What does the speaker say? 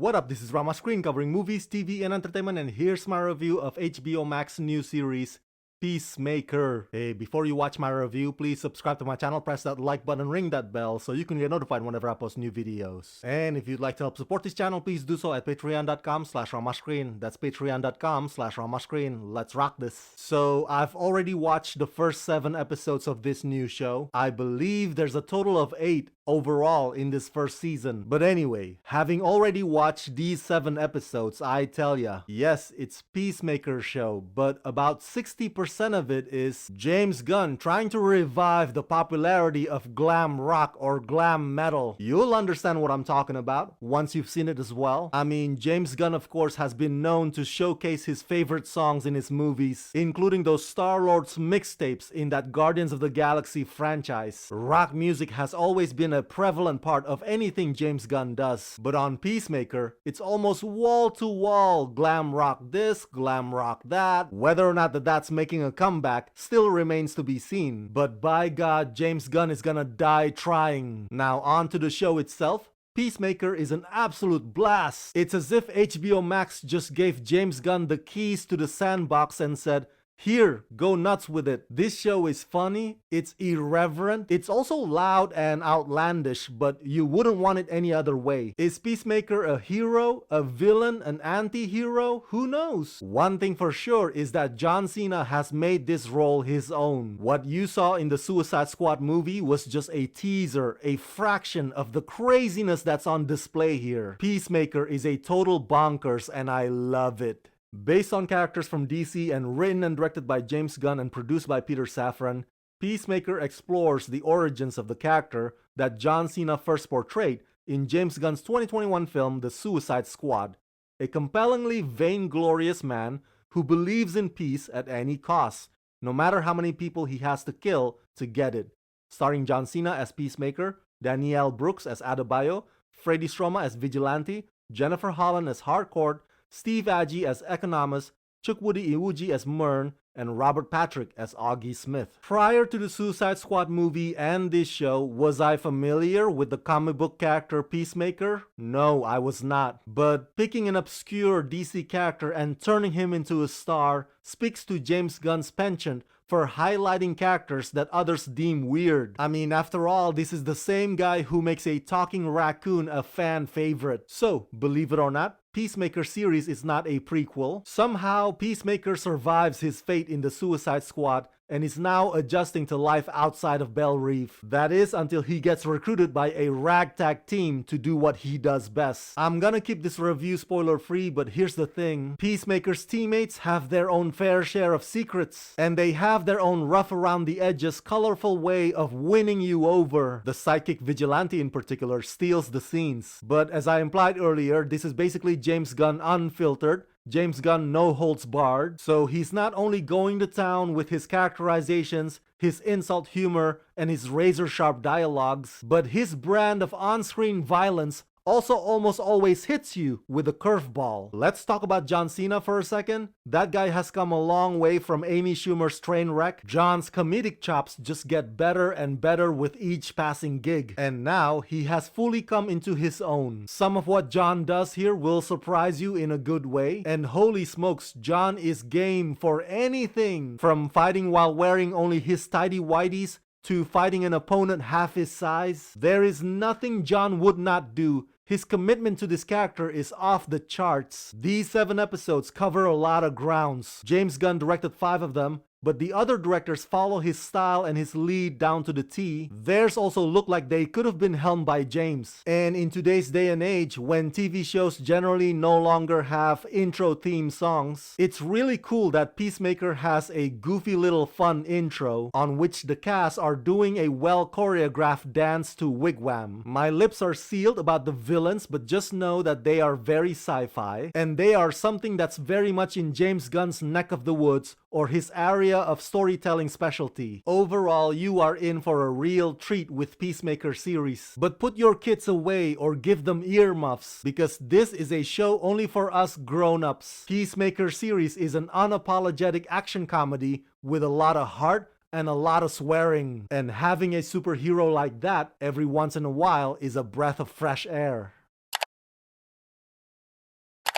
What up, this is Rama Screen covering movies, TV, and entertainment, and here's my review of HBO Max new series, Peacemaker. Hey, before you watch my review, please subscribe to my channel, press that like button, ring that bell so you can get notified whenever I post new videos. And if you'd like to help support this channel, please do so at patreon.com/ramascreen. That's patreon.com/ramascreen. Let's rock this. So, I've already watched the first 7 episodes of this new show. I believe there's a total of 8 overall in this first season. But anyway, having already watched these 7 episodes, I tell ya, yes, it's Peacemaker show, but about 60% of it is James Gunn trying to revive the popularity of glam rock or glam metal. You'll understand what I'm talking about once you've seen it as well. I mean, James Gunn of course has been known to showcase his favorite songs in his movies, including those Star-Lord's mixtapes in that Guardians of the Galaxy franchise. Rock music has always been a prevalent part of anything James Gunn does, but on Peacemaker, it's almost wall-to-wall glam rock this, glam rock that. Whether or not that's making a comeback still remains to be seen, but by God, James Gunn is gonna die trying. Now on to the show itself. Peacemaker is an absolute blast. It's as if HBO Max just gave James Gunn the keys to the sandbox and said, "Here, go nuts with it." This show is funny, it's irreverent, it's also loud and outlandish, but you wouldn't want it any other way. Is Peacemaker a hero, a villain, an anti-hero? Who knows? One thing for sure is that John Cena has made this role his own. What you saw in the Suicide Squad movie was just a teaser, a fraction of the craziness that's on display here. Peacemaker is a total bonkers and I love it. Based on characters from DC and written and directed by James Gunn and produced by Peter Safran, Peacemaker explores the origins of the character that John Cena first portrayed in James Gunn's 2021 film The Suicide Squad, a compellingly vainglorious man who believes in peace at any cost, no matter how many people he has to kill to get it. Starring John Cena as Peacemaker, Danielle Brooks as Adebayo, Freddie Stroma as Vigilante, Jennifer Holland as Harcourt, Steve Agee as Economus, Chukwudi Iwuji as Myrn, and Robert Patrick as Augie Smith. Prior to the Suicide Squad movie and this show, was I familiar with the comic book character Peacemaker? No, I was not. But picking an obscure DC character and turning him into a star speaks to James Gunn's penchant for highlighting characters that others deem weird. I mean, after all, this is the same guy who makes a talking raccoon a fan favorite. So, believe it or not, Peacemaker series is not a prequel. Somehow, Peacemaker survives his fate in the Suicide Squad and is now adjusting to life outside of Belle Reve. That is until he gets recruited by a ragtag team to do what he does best. I'm gonna keep this review spoiler free, but here's the thing. Peacemaker's teammates have their own fair share of secrets, and they have their own rough around the edges, colorful way of winning you over. The psychic Vigilante in particular steals the scenes. But as I implied earlier, this is basically James Gunn unfiltered, James Gunn no holds barred, so he's not only going to town with his characterizations, his insult humor, and his razor-sharp dialogues, but his brand of on-screen violence also almost always hits you with a curveball. Let's talk about John Cena for a second. That guy has come a long way from Amy Schumer's Trainwreck. John's comedic chops just get better and better with each passing gig, and now he has fully come into his own. Some of what John does here will surprise you in a good way, and holy smokes, John is game for anything, from fighting while wearing only his tighty-whities to fighting an opponent half his size. There is nothing John would not do. His commitment to this character is off the charts. These 7 episodes cover a lot of grounds. James Gunn directed 5 of them, but the other directors follow his style and his lead down to the T. Theirs also look like they could have been helmed by James. And in today's day and age, when TV shows generally no longer have intro theme songs, it's really cool that Peacemaker has a goofy little fun intro on which the cast are doing a well choreographed dance to Wigwam. My lips are sealed about the villains, but just know that they are very sci-fi, and they are something that's very much in James Gunn's neck of the woods or his area of storytelling specialty. Overall, you are in for a real treat with Peacemaker series. But put your kids away or give them earmuffs, because this is a show only for us grown-ups. Peacemaker series is an unapologetic action comedy with a lot of heart and a lot of swearing. And having a superhero like that every once in a while is a breath of fresh air.